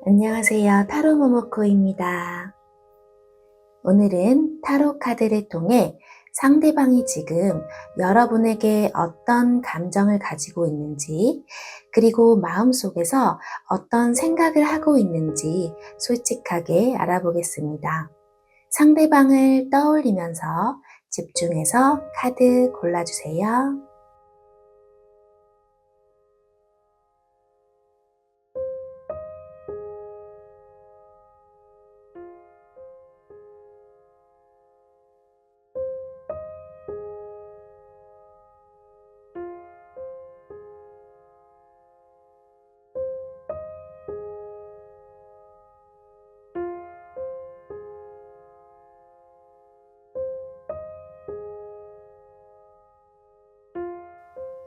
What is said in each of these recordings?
안녕하세요. 타로 모모코입니다. 오늘은 타로 카드를 통해 상대방이 지금 여러분에게 어떤 감정을 가지고 있는지, 그리고 마음속에서 어떤 생각을 하고 있는지 솔직하게 알아보겠습니다. 상대방을 떠올리면서 집중해서 카드 골라주세요.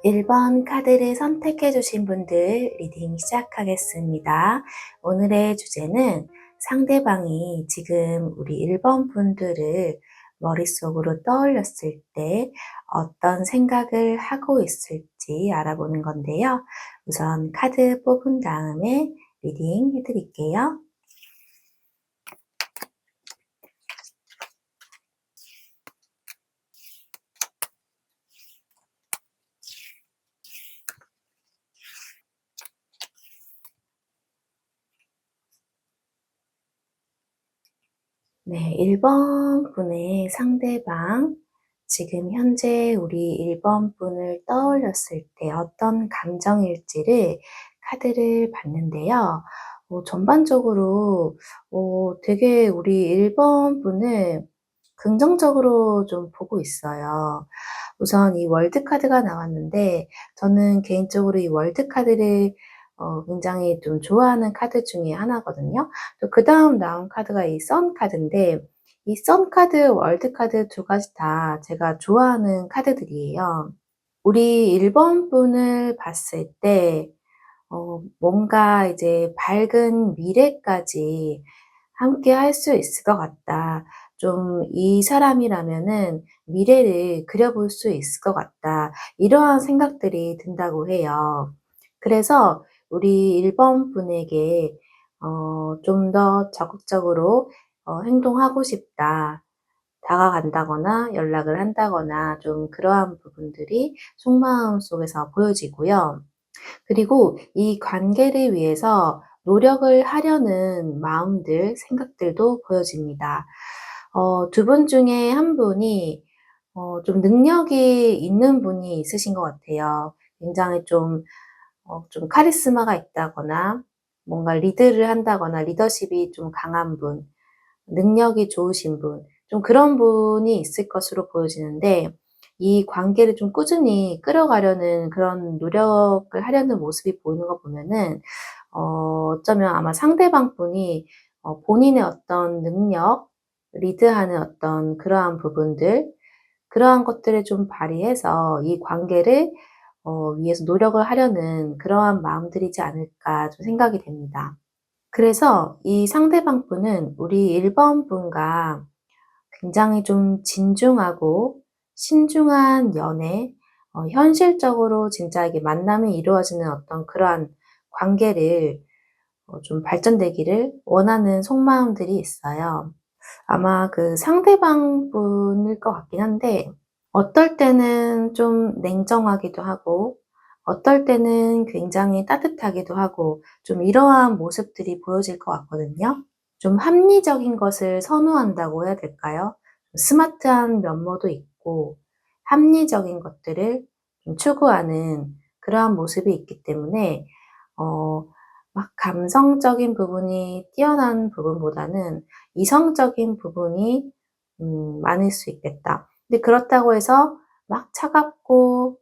1번 카드를 선택해 주신 분들 리딩 시작하겠습니다. 오늘의 주제는 상대방이 지금 우리 1번 분들을 머릿속으로 떠올렸을 때 어떤 생각을 하고 있을지 알아보는 건데요. 우선 카드 뽑은 다음에 리딩 해드릴게요. 네, 1번 분의 상대방, 지금 현재 우리 1번 분을 떠올렸을 때 어떤 감정일지를 카드를 봤는데요. 전반적으로 되게 우리 1번 분을 긍정적으로 좀 보고 있어요. 우선 이 월드 카드가 나왔는데 저는 개인적으로 이 월드 카드를 굉장히 좀 좋아하는 카드 중에 하나거든요. 또 그다음 나온 카드가 이 선 카드인데 이 선 카드, 월드 카드 두 가지 다 제가 좋아하는 카드들이에요. 우리 1번 분을 봤을 때 뭔가 이제 밝은 미래까지 함께 할 수 있을 것 같다. 좀 이 사람이라면은 미래를 그려볼 수 있을 것 같다. 이러한 생각들이 든다고 해요. 그래서 우리 1번 분에게 좀 더 적극적으로 행동하고 싶다. 다가간다거나 연락을 한다거나 좀 그러한 부분들이 속마음 속에서 보여지고요. 그리고 이 관계를 위해서 노력을 하려는 마음들, 생각들도 보여집니다. 두 분 중에 한 분이 좀 능력이 있는 분이 있으신 것 같아요. 굉장히 좀 카리스마가 있다거나 뭔가 리드를 한다거나 리더십이 좀 강한 분, 능력이 좋으신 분, 좀 그런 분이 있을 것으로 보여지는데 이 관계를 좀 꾸준히 끌어가려는 그런 노력을 하려는 모습이 보이는 거 보면은 어쩌면 아마 상대방 분이 본인의 어떤 능력, 리드하는 어떤 그러한 부분들, 그러한 것들을 좀 발휘해서 이 관계를 위해서 노력을 하려는 그러한 마음들이지 않을까 좀 생각이 됩니다. 그래서 이 상대방 분은 우리 1번 분과 굉장히 좀 진중하고 신중한 연애, 현실적으로 진짜 이게 만남이 이루어지는 어떤 그러한 관계를 좀 발전되기를 원하는 속마음들이 있어요. 아마 그 상대방 분일 것 같긴 한데 어떨 때는 좀 냉정하기도 하고 어떨 때는 굉장히 따뜻하기도 하고 좀 이러한 모습들이 보여질 것 같거든요. 좀 합리적인 것을 선호한다고 해야 될까요? 스마트한 면모도 있고 합리적인 것들을 좀 추구하는 그러한 모습이 있기 때문에 어 막 감성적인 부분이 뛰어난 부분보다는 이성적인 부분이 많을 수 있겠다. 근데 그렇다고 해서 막 차갑고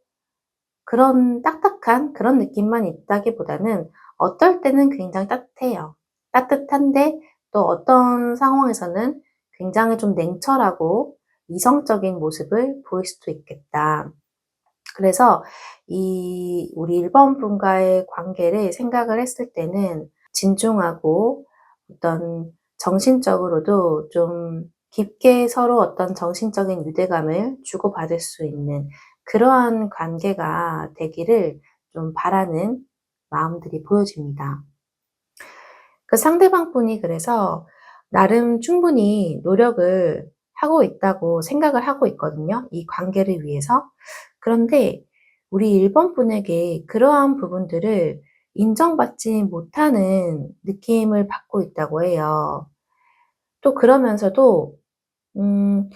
그런 딱딱한 그런 느낌만 있다기보다는 어떨 때는 굉장히 따뜻해요. 따뜻한데 또 어떤 상황에서는 굉장히 좀 냉철하고 이성적인 모습을 보일 수도 있겠다. 그래서 이 우리 1번 분과의 관계를 생각을 했을 때는 진중하고 어떤 정신적으로도 좀 깊게 서로 어떤 정신적인 유대감을 주고받을 수 있는 그러한 관계가 되기를 좀 바라는 마음들이 보여집니다. 그 상대방 분이 그래서 나름 충분히 노력을 하고 있다고 생각을 하고 있거든요, 이 관계를 위해서. 그런데 우리 1번 분에게 그러한 부분들을 인정받지 못하는 느낌을 받고 있다고 해요. 또 그러면서도 음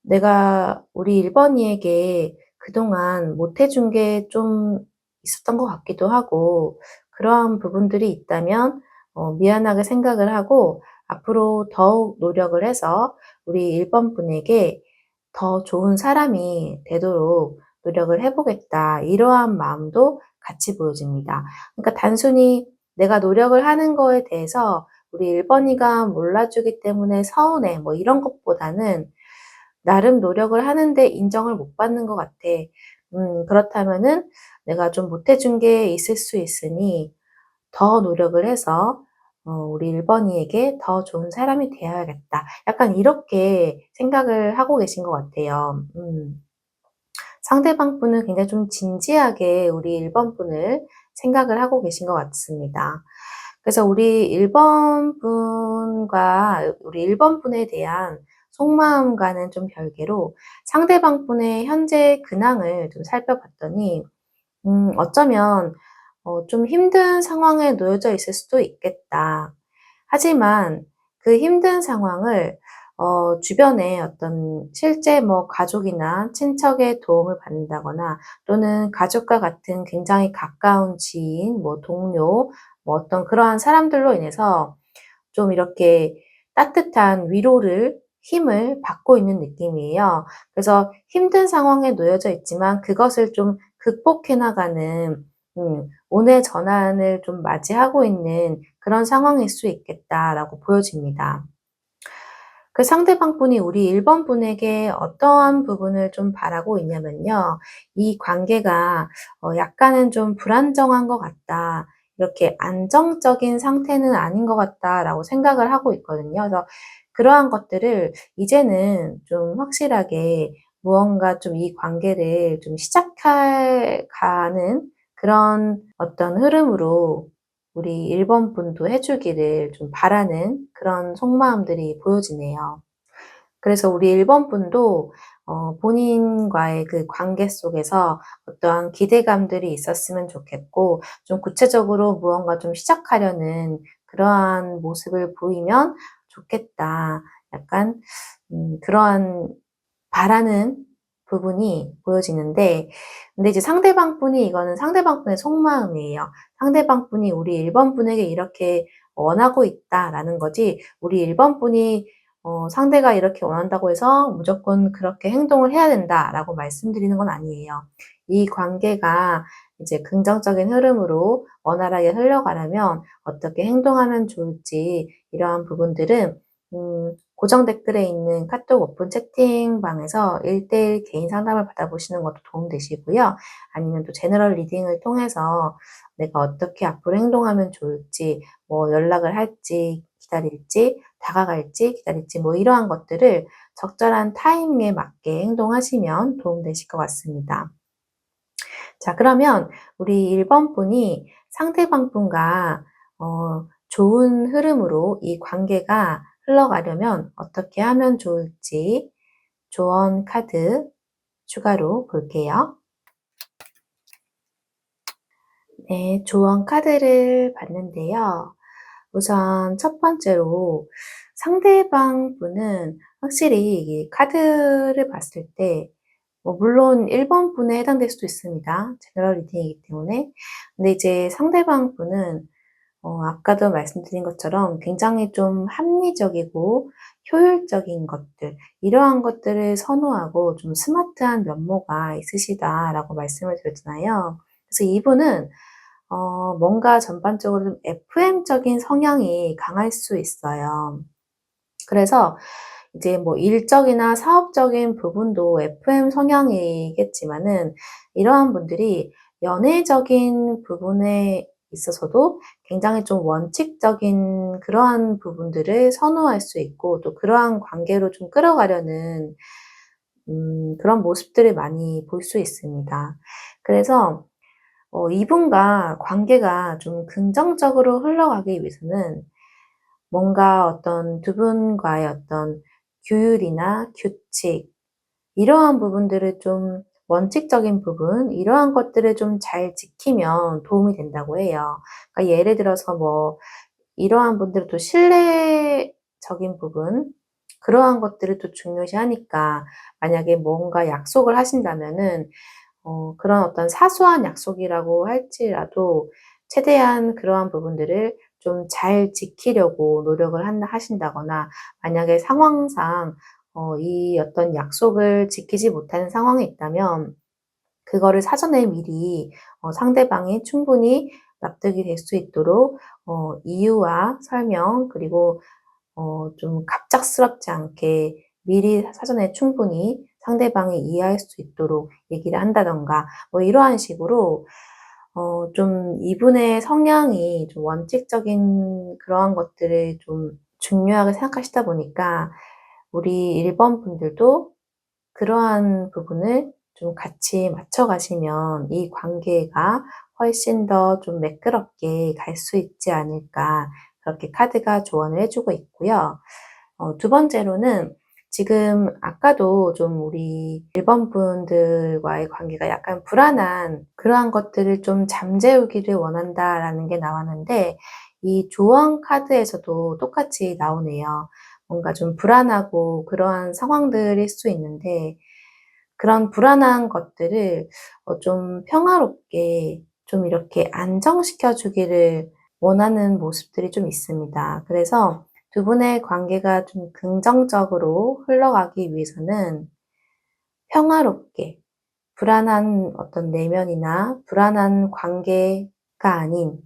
내가 우리 1 번이에게 그동안 못 해준 게 좀 있었던 것 같기도 하고, 그러한 부분들이 있다면 미안하게 생각을 하고 앞으로 더욱 노력을 해서 우리 1번 분에게 더 좋은 사람이 되도록 노력을 해 보겠다, 이러한 마음도 같이 보여집니다. 그러니까 단순히 내가 노력을 하는 거에 대해서 우리 1 번이가 몰라주기 때문에 서운해, 뭐 이런 것보다는 나름 노력을 하는데 인정을 못 받는 것 같아. 그렇다면은 내가 좀 못해 준 게 있을 수 있으니 더 노력을 해서 우리 1 번이에게 더 좋은 사람이 되어야겠다, 약간 이렇게 생각을 하고 계신 것 같아요. 상대방 분은 굉장히 좀 진지하게 우리 1번 분을 생각을 하고 계신 것 같습니다. 그래서 우리 1번 분과 우리 1번 분에 대한 속마음과는 좀 별개로 상대방 분의 현재 근황을 좀 살펴봤더니 어쩌면 좀 힘든 상황에 놓여져 있을 수도 있겠다. 하지만 그 힘든 상황을 주변에 어떤 실제 뭐 가족이나 친척의 도움을 받는다거나, 또는 가족과 같은 굉장히 가까운 지인, 뭐 동료, 뭐 어떤 그러한 사람들로 인해서 좀 이렇게 따뜻한 위로를, 힘을 받고 있는 느낌이에요. 그래서 힘든 상황에 놓여져 있지만 그것을 좀 극복해 나가는 온의 전환을 좀 맞이하고 있는 그런 상황일 수 있겠다라고 보여집니다. 그 상대방 분이 우리 1번 분에게 어떠한 부분을 좀 바라고 있냐면요, 이 관계가 약간은 좀 불안정한 것 같다, 이렇게 '안정적인 상태는 아닌 것 같다.'라고 생각을 하고 있거든요. 그래서 그러한 것들을 이제는 좀 확실하게 무언가 좀 이 관계를 좀 시작해 가는 그런 어떤 흐름으로 우리 1번 분도 해 주기를 좀 바라는 그런 속마음들이 보여지네요. 그래서 우리 1번 분도 본인과의 그 관계 속에서 어떠한 기대감들이 있었으면 좋겠고, 좀 구체적으로 무언가 좀 시작하려는 그러한 모습을 보이면 좋겠다, 약간 그러한 바라는 부분이 보여지는데, 근데 이제 상대방 분이, 이거는 상대방 분의 속마음이에요. 상대방 분이 우리 1번 분에게 이렇게 원하고 있다라는 거지, 우리 1번 분이 상대가 이렇게 원한다고 해서 무조건 그렇게 행동을 해야 된다라고 말씀드리는 건 아니에요. 이 관계가 이제 긍정적인 흐름으로 원활하게 흘러가려면 어떻게 행동하면 좋을지, 이러한 부분들은 고정 댓글에 있는 카톡 오픈 채팅방에서 1대1 개인 상담을 받아보시는 것도 도움되시고요. 아니면 또 제너럴 리딩을 통해서 내가 어떻게 앞으로 행동하면 좋을지, 뭐 연락을 할지 기다릴지, 다가갈지 기다릴지, 뭐 이러한 것들을 적절한 타이밍에 맞게 행동하시면 도움되실 것 같습니다. 자, 그러면 우리 1번 분이 상대방 분과 좋은 흐름으로 이 관계가 흘러가려면 어떻게 하면 좋을지 조언 카드 추가로 볼게요. 네, 조언 카드를 봤는데요. 우선 첫 번째로 상대방 분은 확실히 이 카드를 봤을 때, 뭐 물론 1번 분에 해당될 수도 있습니다, 제너럴 리딩이기 때문에. 근데 이제 상대방 분은 아까도 말씀드린 것처럼 굉장히 좀 합리적이고 효율적인 것들, 이러한 것들을 선호하고 좀 스마트한 면모가 있으시다라고 말씀을 드렸잖아요. 그래서 이분은 뭔가 전반적으로 좀 FM적인 성향이 강할 수 있어요. 그래서 이제 뭐 일적이나 사업적인 부분도 FM 성향이겠지만은, 이러한 분들이 연애적인 부분에 있어서도 굉장히 좀 원칙적인 그러한 부분들을 선호할 수 있고, 또 그러한 관계로 좀 끌어가려는 그런 모습들을 많이 볼 수 있습니다. 그래서 이분과 관계가 좀 긍정적으로 흘러가기 위해서는 뭔가 어떤 두 분과의 어떤 규율이나 규칙, 이러한 부분들을 좀 원칙적인 부분, 이러한 것들을 좀 잘 지키면 도움이 된다고 해요. 그러니까 예를 들어서 뭐 이러한 분들은 또 신뢰적인 부분, 그러한 것들을 또 중요시하니까 만약에 뭔가 약속을 하신다면은 그런 어떤 사소한 약속이라고 할지라도 최대한 그러한 부분들을 좀 잘 지키려고 노력을 하신다거나, 만약에 상황상 이 어떤 약속을 지키지 못하는 상황이 있다면 그거를 사전에 미리 상대방이 충분히 납득이 될 수 있도록 이유와 설명, 그리고 좀 갑작스럽지 않게 미리 사전에 충분히 상대방이 이해할 수 있도록 얘기를 한다든가, 뭐 이러한 식으로 좀 이분의 성향이 좀 원칙적인 그러한 것들을 좀 중요하게 생각하시다 보니까 우리 1번 분들도 그러한 부분을 좀 같이 맞춰 가시면 이 관계가 훨씬 더 좀 매끄럽게 갈 수 있지 않을까, 그렇게 카드가 조언을 해 주고 있고요. 두 번째로는 지금 아까도 좀 우리 1번 분들과의 관계가 약간 불안한 그러한 것들을 좀 잠재우기를 원한다라는 게 나왔는데, 이 조언 카드에서도 똑같이 나오네요. 뭔가 좀 불안하고 그러한 상황들일 수 있는데, 그런 불안한 것들을 좀 평화롭게 좀 이렇게 안정시켜 주기를 원하는 모습들이 좀 있습니다. 그래서 두 분의 관계가 좀 긍정적으로 흘러가기 위해서는 평화롭게, 불안한 어떤 내면이나 불안한 관계가 아닌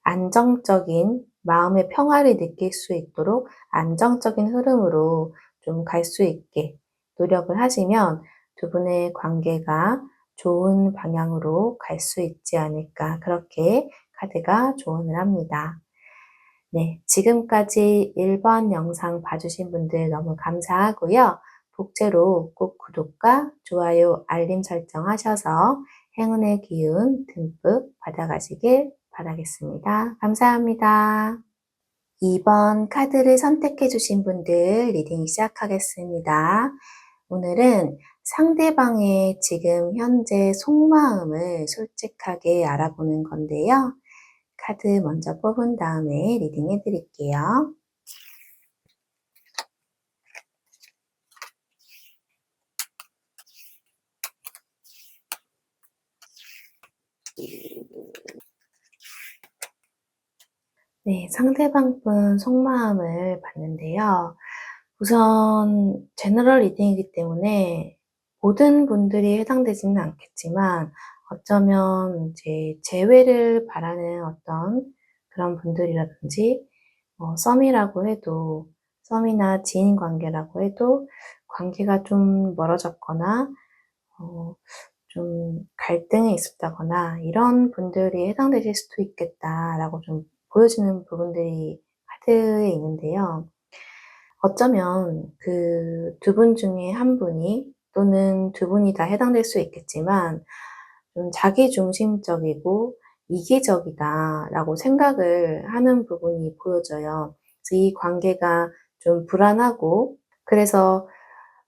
안정적인 마음의 평화를 느낄 수 있도록 안정적인 흐름으로 좀 갈 수 있게 노력을 하시면 두 분의 관계가 좋은 방향으로 갈 수 있지 않을까, 그렇게 카드가 조언을 합니다. 네, 지금까지 1번 영상 봐주신 분들 너무 감사하고요. 복제로 꼭 구독과 좋아요, 알림 설정하셔서 행운의 기운 듬뿍 받아가시길 바라겠습니다. 감사합니다. 2번 카드를 선택해 주신 분들 리딩 시작하겠습니다. 오늘은 상대방의 지금 현재 속마음을 솔직하게 알아보는 건데요. 카드 먼저 뽑은 다음에 리딩해 드릴게요. 네, 상대방 분 속마음을 봤는데요. 우선 제너럴 리딩이기 때문에 모든 분들이 해당되지는 않겠지만, 어쩌면 이제 재회를 바라는 어떤 그런 분들이라든지, 썸이라고 해도, 썸이나 지인 관계라고 해도 관계가 좀 멀어졌거나 어 좀 갈등이 있었다거나 이런 분들이 해당되실 수도 있겠다라고 좀 보여지는 부분들이 카드에 있는데요. 어쩌면 그 두 분 중에 한 분이, 또는 두 분이 다 해당될 수 있겠지만, 좀 자기중심적이고 이기적이다라고 생각을 하는 부분이 보여져요. 그래서 이 관계가 좀 불안하고, 그래서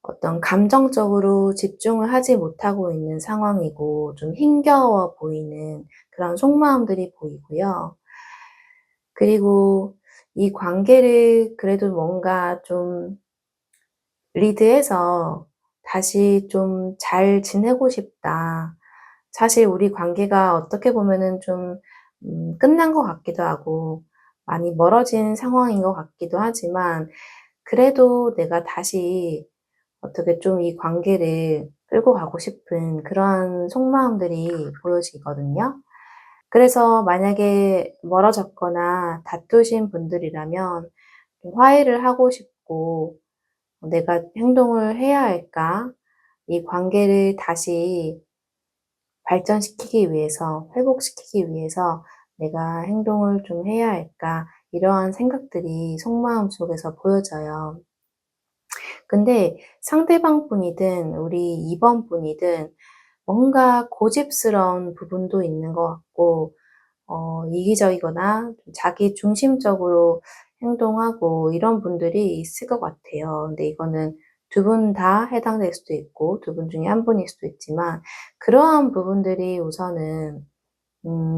어떤 감정적으로 집중을 하지 못하고 있는 상황이고 좀 힘겨워 보이는 그런 속마음들이 보이고요. 그리고 이 관계를 그래도 뭔가 좀 리드해서 다시 좀 잘 지내고 싶다. 사실 우리 관계가 어떻게 보면은 좀 끝난 것 같기도 하고 많이 멀어진 상황인 것 같기도 하지만, 그래도 내가 다시 어떻게 좀 이 관계를 끌고 가고 싶은 그런 속마음들이 보여지거든요. 그래서 만약에 멀어졌거나 다투신 분들이라면 화해를 하고 싶고, '내가 행동을 해야 할까? 이 관계를 다시 발전시키기 위해서, 회복시키기 위해서 내가 행동을 좀 해야 할까?' 이러한 생각들이 속마음 속에서 보여져요. 근데 상대방 분이든 우리 2번 분이든 뭔가 고집스러운 부분도 있는 것 같고, 이기적이거나 좀 자기 중심적으로 행동하고 이런 분들이 있을 것 같아요. 근데 이거는 두 분 다 해당될 수도 있고 두 분 중에 한 분일 수도 있지만 그러한 부분들이 우선은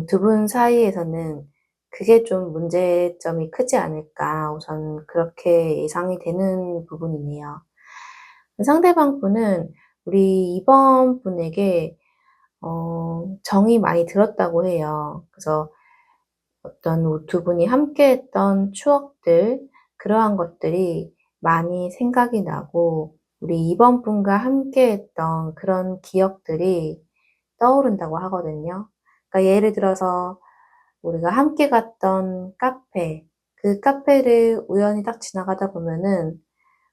두 분 사이에서는 그게 좀 문제점이 크지 않을까 우선 그렇게 예상이 되는 부분이네요. 상대방 분은 우리 2번 분에게 정이 많이 들었다고 해요. 그래서 어떤 두 분이 함께했던 추억들 그러한 것들이 많이 생각이 나고 우리 2번 분과 함께했던 그런 기억들이 떠오른다고 하거든요. 그러니까 예를 들어서 우리가 함께 갔던 카페, 그 카페를 우연히 딱 지나가다 보면은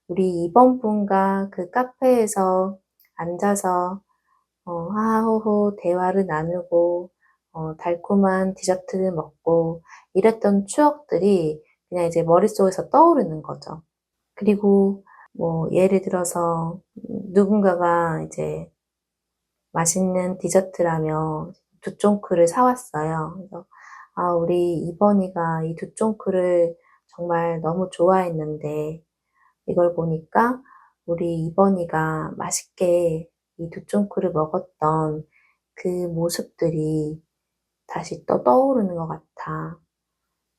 우리 2번 분과 그 카페에서 앉아서 하하호호 대화를 나누고 달콤한 디저트를 먹고 이랬던 추억들이 그냥 이제 머릿속에서 떠오르는 거죠. 그리고 뭐 예를 들어서 누군가가 이제 맛있는 디저트라며 두쫑크를 사 왔어요. 그래서 우리 이번이가 이 두쫑크를 정말 너무 좋아했는데 이걸 보니까 우리 이번이가 맛있게 이 두쫑크를 먹었던 그 모습들이 다시 또 떠오르는 것 같아.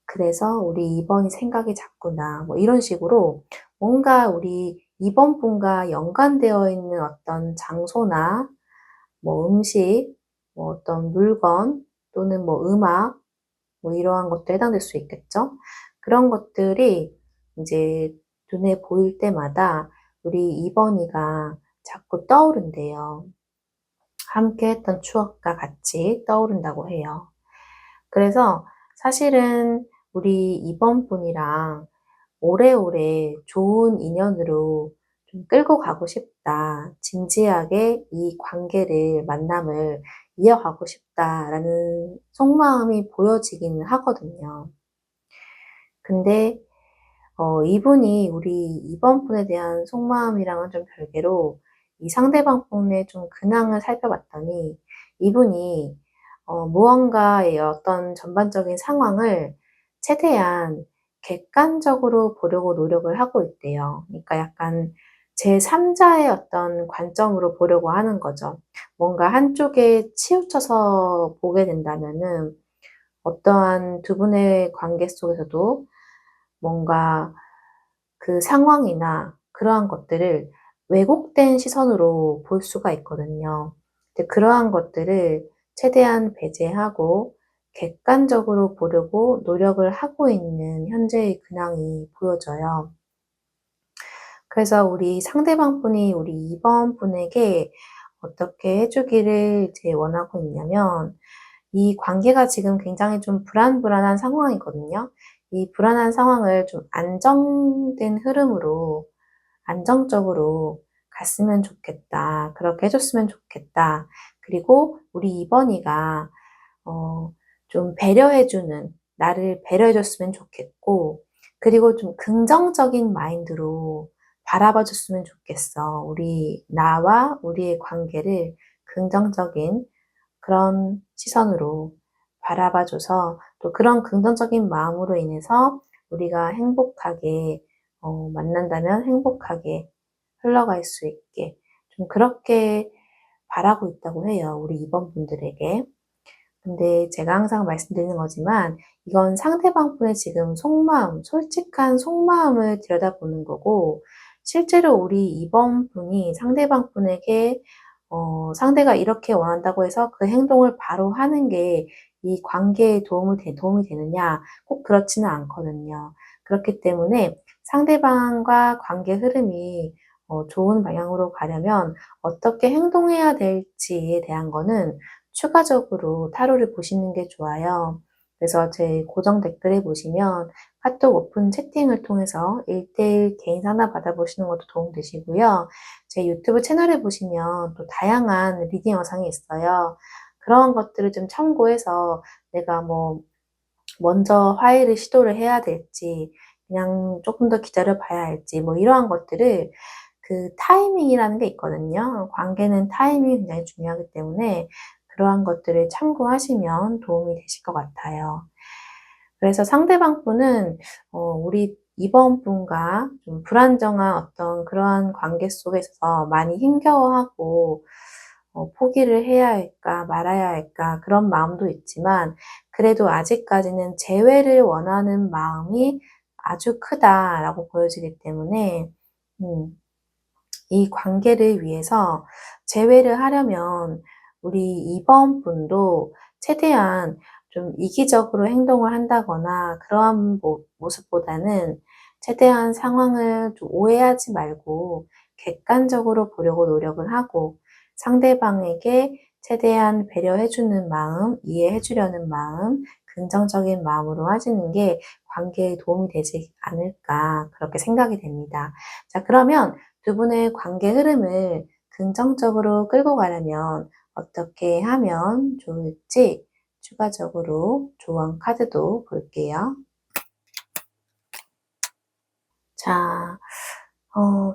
그래서 우리 이번이 생각이 자꾸 나. 뭐 이런 식으로 뭔가 우리 이번 분과 연관되어 있는 어떤 장소나 뭐 음식, 뭐 어떤 물건 또는 뭐 음악 뭐 이러한 것도 해당될 수 있겠죠. 그런 것들이 이제 눈에 보일 때마다 우리 이번이가 자꾸 떠오른대요. 함께 했던 추억과 같이 떠오른다고 해요. 그래서 사실은 우리 이번 분이랑 오래오래 좋은 인연으로 좀 끌고 가고 싶다. 진지하게 이 관계를, 만남을 이어가고 싶다라는 속마음이 보여지기는 하거든요. 근데 이분이 우리 이번 분에 대한 속마음이랑은 좀 별개로 이 상대방 분의 좀 근황을 살펴봤더니 이분이 무언가의 어떤 전반적인 상황을 최대한 객관적으로 보려고 노력을 하고 있대요. 그러니까 약간 제3자의 어떤 관점으로 보려고 하는 거죠. 뭔가 한쪽에 치우쳐서 보게 된다면은 어떠한 두 분의 관계 속에서도 뭔가 그 상황이나 그러한 것들을 왜곡된 시선으로 볼 수가 있거든요. 근데 그러한 것들을 최대한 배제하고 객관적으로 보려고 노력을 하고 있는 현재의 근황이 보여져요. 그래서 우리 상대방 분이 우리 2번 분에게 어떻게 해주기를 이제 원하고 있냐면 이 관계가 지금 굉장히 좀 불안불안한 상황이거든요. 이 불안한 상황을 좀 안정된 흐름으로 안정적으로 갔으면 좋겠다. 그렇게 해줬으면 좋겠다. 그리고 우리 이번이가 좀 배려해주는 나를 배려해줬으면 좋겠고 그리고 좀 긍정적인 마인드로 바라봐줬으면 좋겠어. 나와 우리의 관계를 긍정적인 그런 시선으로 바라봐줘서 또 그런 긍정적인 마음으로 인해서 우리가 행복하게 만난다면 행복하게 흘러갈 수 있게 좀 그렇게 바라고 있다고 해요. 우리 이번 분들에게. 근데 제가 항상 말씀드리는 거지만 이건 상대방 분의 지금 속마음, 솔직한 속마음을 들여다보는 거고 실제로 우리 이번 분이 상대방 분에게 상대가 이렇게 원한다고 해서 그 행동을 바로 하는 게 이 관계에 도움이 되느냐? 꼭 그렇지는 않거든요. 그렇기 때문에 상대방과 관계 흐름이 좋은 방향으로 가려면 어떻게 행동해야 될지에 대한 거는 추가적으로 타로를 보시는 게 좋아요. 그래서 제 고정 댓글에 보시면 카톡 오픈 채팅을 통해서 1대1 개인 상담 받아보시는 것도 도움되시고요. 제 유튜브 채널에 보시면 또 다양한 리딩 영상이 있어요. 그런 것들을 좀 참고해서 내가 뭐 먼저 화해를 시도를 해야 될지 그냥 조금 더 기다려 봐야 할지 뭐 이러한 것들을 그 타이밍이라는 게 있거든요. 관계는 타이밍이 굉장히 중요하기 때문에 그러한 것들을 참고하시면 도움이 되실 것 같아요. 그래서 상대방 분은 우리 이번 분과 좀 불안정한 어떤 그러한 관계 속에 있어서 많이 힘겨워하고 포기를 해야 할까 말아야 할까 그런 마음도 있지만 그래도 아직까지는 재회를 원하는 마음이 아주 크다라고 보여지기 때문에 음 이 관계를 위해서 재회를 하려면 우리 이번 분도 최대한 좀 이기적으로 행동을 한다거나 그러한 모습보다는 최대한 상황을 좀 오해하지 말고 객관적으로 보려고 노력을 하고 상대방에게 최대한 배려해 주는 마음, 이해해 주려는 마음, 긍정적인 마음으로 하시는 게 관계에 도움이 되지 않을까 그렇게 생각이 됩니다. 자, 그러면 두 분의 관계 흐름을 긍정적으로 끌고 가려면 어떻게 하면 좋을지 추가적으로 조언 카드도 볼게요. 자,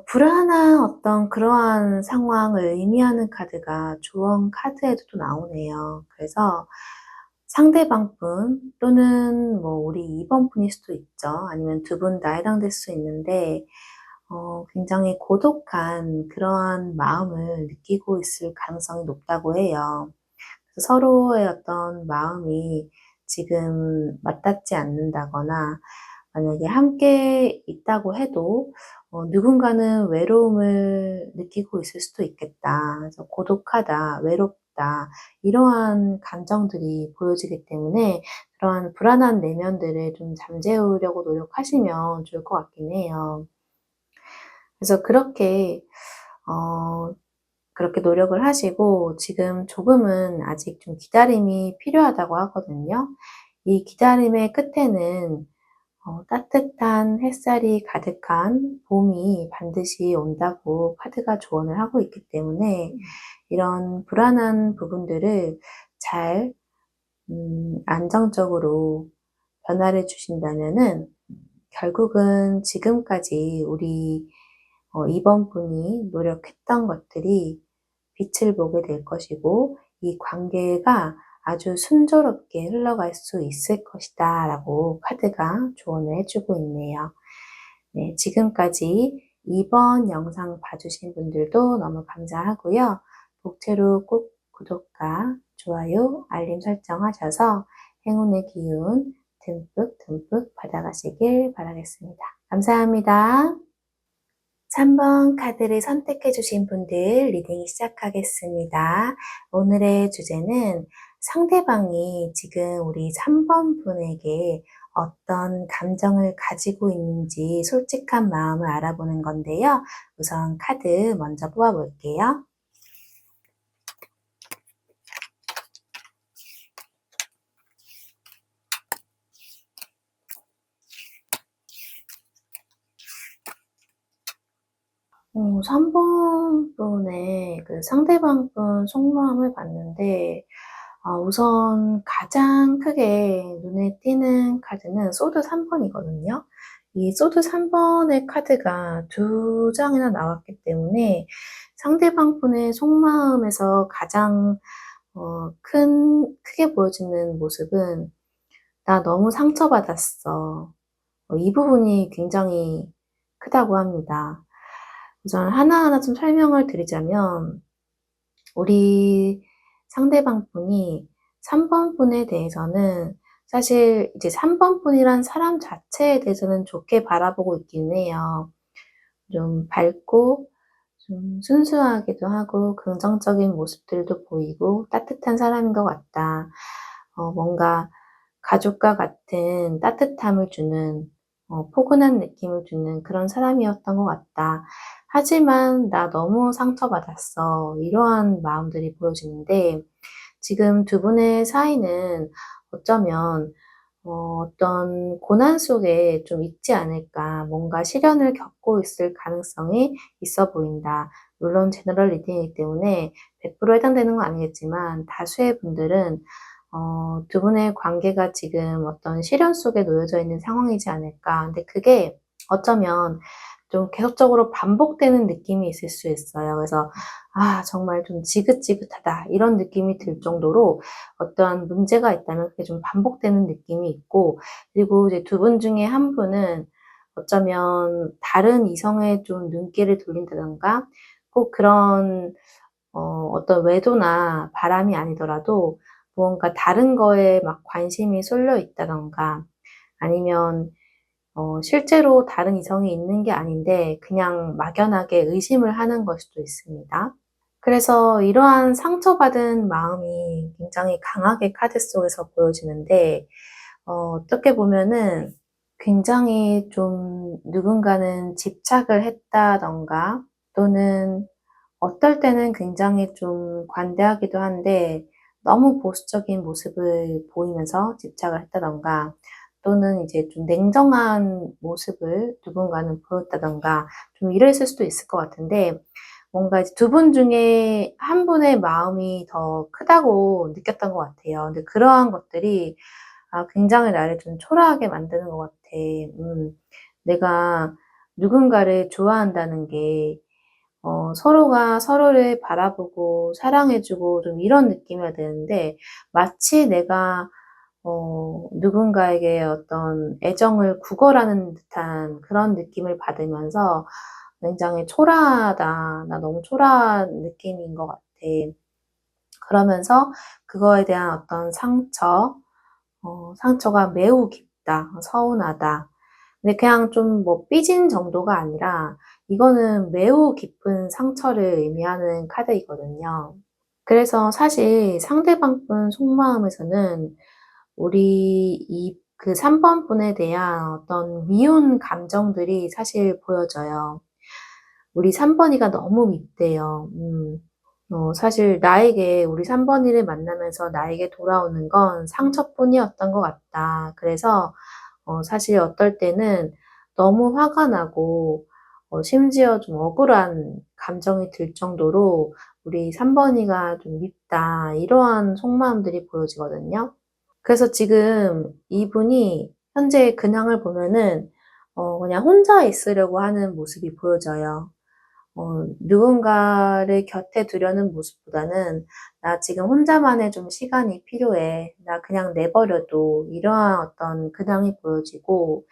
불안한 어떤 그러한 상황을 의미하는 카드가 조언 카드에도 또 나오네요. 그래서 상대방 분 또는 뭐 우리 2번 분일 수도 있죠. 아니면 두 분 다 해당될 수 있는데 굉장히 고독한 그러한 마음을 느끼고 있을 가능성이 높다고 해요. 그래서 서로의 어떤 마음이 지금 맞닿지 않는다거나 만약에 함께 있다고 해도 누군가는 외로움을 느끼고 있을 수도 있겠다. 그래서 고독하다, 외롭다, 이러한 감정들이 보여지기 때문에 그러한 불안한 내면들을 좀 잠재우려고 노력하시면 좋을 것 같긴 해요. 그래서 어 그렇게 노력을 하시고 지금 조금은 아직 좀 기다림이 필요하다고 하거든요. 이 기다림의 끝에는 따뜻한 햇살이 가득한 봄이 반드시 온다고 카드가 조언을 하고 있기 때문에 이런 불안한 부분들을 잘 안정적으로 변화를 주신다면은 결국은 지금까지 우리 이번 분이 노력했던 것들이 빛을 보게 될 것이고 이 관계가 아주 순조롭게 흘러갈 수 있을 것이다 라고 카드가 조언을 해주고 있네요. 네, 지금까지 이번 영상 봐주신 분들도 너무 감사하고요. 복채로 꼭 구독과 좋아요, 알림 설정하셔서 행운의 기운 듬뿍 받아가시길 바라겠습니다. 감사합니다. 3번 카드를 선택해 주신 분들 리딩 시작하겠습니다. 오늘의 주제는 상대방이 지금 우리 3번 분에게 어떤 감정을 가지고 있는지 솔직한 마음을 알아보는 건데요. 우선 카드 먼저 뽑아 볼게요. 3번 분의 그 상대방 분 속마음을 봤는데 우선 가장 크게 눈에 띄는 카드는 소드 3번이거든요. 이 소드 3번의 카드가 2장이나 나왔기 때문에 상대방 분의 속마음에서 가장 크게 보여지는 모습은 "나 너무 상처받았어." 이 부분이 굉장히 크다고 합니다. 우선 하나하나 좀 설명을 드리자면 우리 상대방 분이 3번 분에 대해서는 사실 이제 3번 분이란 사람 자체에 대해서는 좋게 바라보고 있기는 해요. 좀 밝고 좀 순수하기도 하고 긍정적인 모습들도 보이고 따뜻한 사람인 것 같다. 뭔가 가족과 같은 따뜻함을 주는 포근한 느낌을 주는 그런 사람이었던 것 같다. 하지만 나 너무 상처받았어. 이러한 마음들이 보여지는데 지금 두 분의 사이는 어쩌면 어떤 고난 속에 좀 있지 않을까. 뭔가 시련을 겪고 있을 가능성이 있어 보인다. 물론 제너럴 리딩이기 때문에 100% 해당되는 건 아니겠지만 다수의 분들은 두 분의 관계가 지금 어떤 시련 속에 놓여져 있는 상황이지 않을까. 근데 그게 어쩌면 좀 계속적으로 반복되는 느낌이 있을 수 있어요. 그래서 '아 정말 좀 지긋지긋하다.' 이런 느낌이 들 정도로 어떠한 문제가 있다면 그게 좀 반복되는 느낌이 있고, 그리고 이제 두 분 중에 한 분은 어쩌면 다른 이성에 좀 눈길을 돌린다든가, 꼭 그런 어떤 외도나 바람이 아니더라도 무언가 다른 거에 막 관심이 쏠려 있다든가, 아니면 실제로 다른 이성이 있는 게 아닌데 그냥 막연하게 의심을 하는 걸 수도 있습니다. 그래서 이러한 상처받은 마음이 굉장히 강하게 카드 속에서 보여지는데, 어떻게 보면은 굉장히 좀 누군가는 집착을 했다든가, 또는 어떨 때는 굉장히 좀 관대하기도 한데 너무 보수적인 모습을 보이면서 집착을 했다든가, 또는 이제 좀 냉정한 모습을 누군가는 보였다든가, 좀 이랬을 수도 있을 것 같은데, 뭔가 이제 두 분 중에 한 분의 마음이 더 크다고 느꼈던 것 같아요. 근데 그러한 것들이 굉장히 나를 좀 초라하게 만드는 것 같아. 내가 누군가를 좋아한다는 게 서로가 서로를 바라보고 사랑해 주고 좀 이런 느낌이어야 되는데, 마치 내가 누군가에게 어떤 애정을 구걸하는 듯한 그런 느낌을 받으면서 '굉장히 초라하다. 나 너무 초라한 느낌인 것 같아.' 그러면서 그거에 대한 어떤 상처가 매우 깊다. 서운하다. 근데 그냥 좀 뭐 삐진 정도가 아니라 이거는 매우 깊은 상처를 의미하는 카드이거든요. 그래서 사실 상대방 분 속마음에서는 우리 그 3번 분에 대한 어떤 미운 감정들이 사실 보여져요. 우리 3 번이가 너무 밉대요. 사실 나에게 우리 3 번이를 만나면서 나에게 돌아오는 건 상처뿐이었던 것 같다. 그래서 사실 어떨 때는 너무 화가 나고 심지어 좀 억울한 감정이 들 정도로 '우리 3 번이가 좀 밉다.' 이러한 속마음들이 보여지거든요. 그래서 지금 이분이 현재 근황을 보면은 그냥 혼자 있으려고 하는 모습이 보여져요. 누군가를 곁에 두려는 모습보다는 '나 지금 혼자만의 좀 시간이 필요해. 나 그냥 내버려 둬.' 이러한 어떤 근황이 보여지고,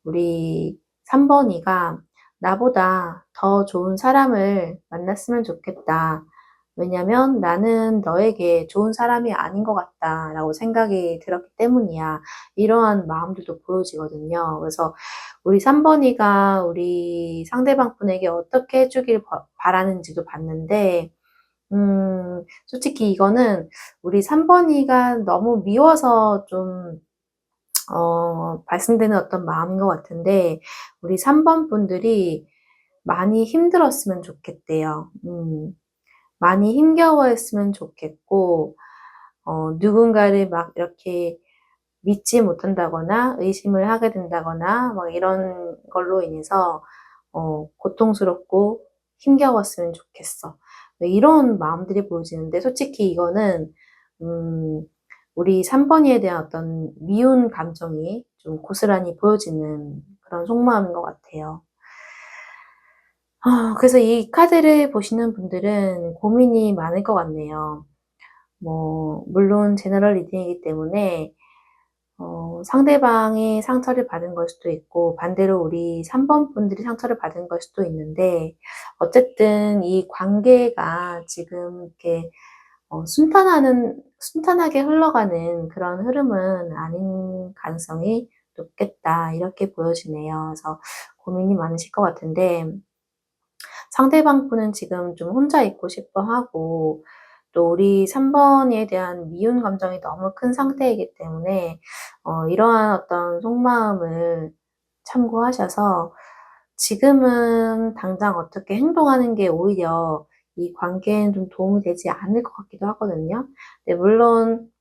우리 3 번이가 '나보다 더 좋은 사람을 만났으면 좋겠다. 왜냐면 나는 너에게 좋은 사람이 아닌 것 같다.'라고 생각이 들었기 때문이야. 이러한 마음들도 보여지거든요. 그래서 우리 3 번이가 우리 상대방 분에게 어떻게 해 주길 바라는지도 봤는데, 솔직히 이거는 우리 3 번이가 너무 미워서 좀 발생되는 어떤 마음인 것 같은데, 우리 3번 분들이 많이 힘들었으면 좋겠대요. 많이 힘겨워했으면 좋겠고, 누군가를 막 이렇게 믿지 못한다거나 의심을 하게 된다거나 막 이런 걸로 인해서 고통스럽고 힘겨웠으면 좋겠어. 네, 이런 마음들이 보여지는데, 솔직히 이거는 음 우리 3 번이에 대한 어떤 미운 감정이 좀 고스란히 보여지는 그런 속마음인 것 같아요. 그래서 이 카드를 보시는 분들은 고민이 많을 것 같네요. 뭐 물론 제너럴 리딩이기 때문에 상대방이 상처를 받은 걸 수도 있고, 반대로 우리 3번 분들이 상처를 받은 걸 수도 있는데, 어쨌든 이 관계가 지금 이렇게 순탄하게 흘러가는 그런 흐름은 아닌 가능성이 높겠다, 이렇게 보여지네요. 그래서 고민이 많으실 것 같은데, 상대방 분은 지금 좀 혼자 있고 싶어 하고, 또 우리 3 번에 대한 미운 감정이 너무 큰 상태이기 때문에 이러한 어떤 속마음을 참고하셔서 지금은 당장 어떻게 행동하는 게 오히려 이 관계에는 좀 도움이 되지 않을 것 같기도 하거든요. 근데 물론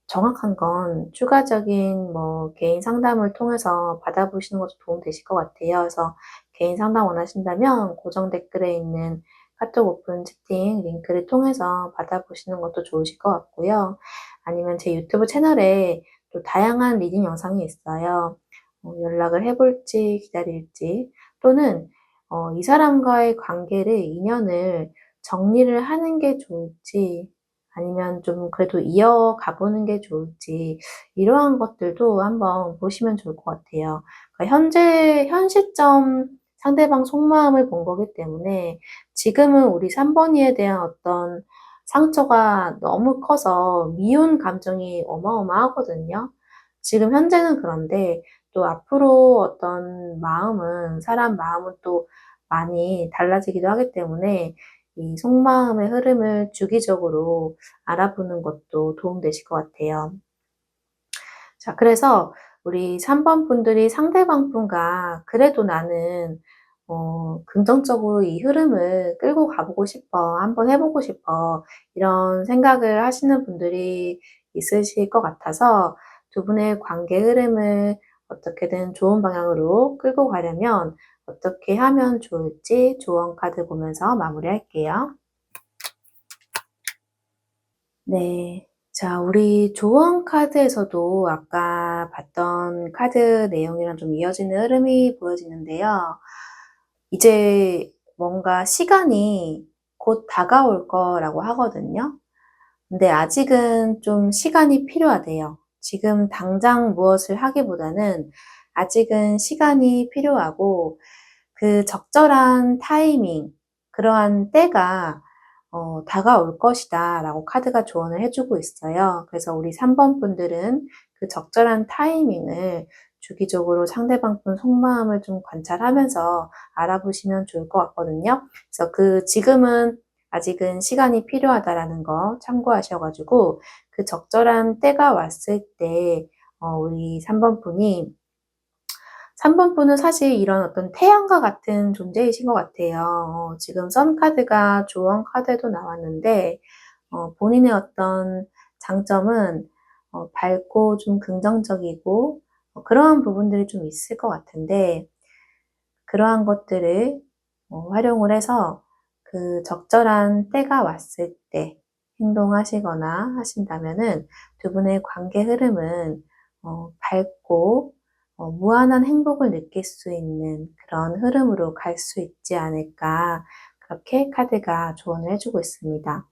정확한 건 추가적인 뭐 개인 상담을 통해서 받아보시는 것도 도움 되실 것 같아요. 그래서 개인 상담 원하신다면 고정 댓글에 있는 카톡 오픈 채팅 링크를 통해서 받아보시는 것도 좋으실 것 같고요. 아니면 제 유튜브 채널에 또 다양한 리딩 영상이 있어요. 연락을 해볼지 기다릴지 또는 이 사람과의 관계를 인연을 정리를 하는 게 좋을지 아니면 좀 그래도 이어가 보는 게 좋을지 이러한 것들도 한번 보시면 좋을 것 같아요. 그러니까 현 시점 상대방 속마음을 본 거기 때문에 지금은 우리 3번이에 대한 어떤 상처가 너무 커서 미운 감정이 어마어마하거든요. 지금 현재는 그런데 또 앞으로 어떤 마음은 사람 마음은 또 많이 달라지기도 하기 때문에 이 속마음의 흐름을 주기적으로 알아보는 것도 도움되실 것 같아요. 자, 그래서 우리 3번 분들이 상대방 분과 그래도 나는 긍정적으로 이 흐름을 끌고 가보고 싶어. 한번 해보고 싶어. 이런 생각을 하시는 분들이 있으실 것 같아서 두 분의 관계 흐름을 어떻게든 좋은 방향으로 끌고 가려면 어떻게 하면 좋을지 조언 카드 보면서 마무리할게요. 네. 자, 우리 조언 카드에서도 아까 봤던 카드 내용이랑 좀 이어지는 흐름이 보여지는데요. 이제 뭔가 시간이 곧 다가올 거라고 하거든요. 근데 아직은 좀 시간이 필요하대요. 지금 당장 무엇을 하기보다는 아직은 시간이 필요하고 그 적절한 타이밍, 그러한 때가 다가올 것이다 라고 카드가 조언을 해주고 있어요. 그래서 우리 3번 분들은 그 적절한 타이밍을 주기적으로 상대방 분 속마음을 좀 관찰하면서 알아보시면 좋을 것 같거든요. 그래서 지금은 아직은 시간이 필요하다라는 거 참고하셔가지고 그 적절한 때가 왔을 때 우리 3번 분이 3번 분은 사실 이런 어떤 태양과 같은 존재이신 것 같아요. 지금 선 카드가 조언 카드에도 나왔는데 본인의 어떤 장점은 밝고 좀 긍정적이고 그러한 부분들이 좀 있을 것 같은데 그러한 것들을 활용을 해서 그 적절한 때가 왔을 때 행동하시거나 하신다면은 두 분의 관계 흐름은 밝고 무한한 행복을 느낄 수 있는 그런 흐름으로 갈 수 있지 않을까 그렇게 카드가 조언을 해주고 있습니다.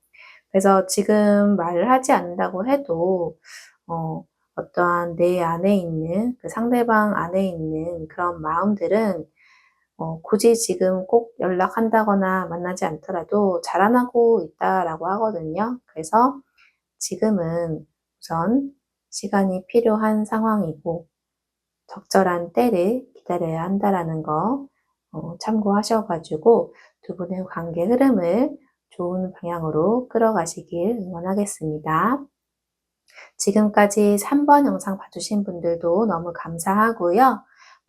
그래서 지금 말을 하지 않는다고 해도 어떠한 내 안에 있는 그 상대방 안에 있는 그런 마음들은 굳이 지금 꼭 연락한다거나 만나지 않더라도 자라나고 있다라고 하거든요. 그래서 지금은 우선 시간이 필요한 상황이고 적절한 때를 기다려야 한다라는 거 참고하셔가지고 두 분의 관계 흐름을 좋은 방향으로 끌어가시길 응원하겠습니다. 지금까지 3번 영상 봐주신 분들도 너무 감사하고요.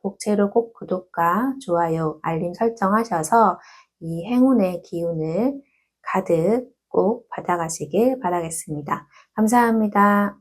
복채로 꼭 구독과 좋아요, 알림 설정하셔서 이 행운의 기운을 가득 꼭 받아가시길 바라겠습니다. 감사합니다.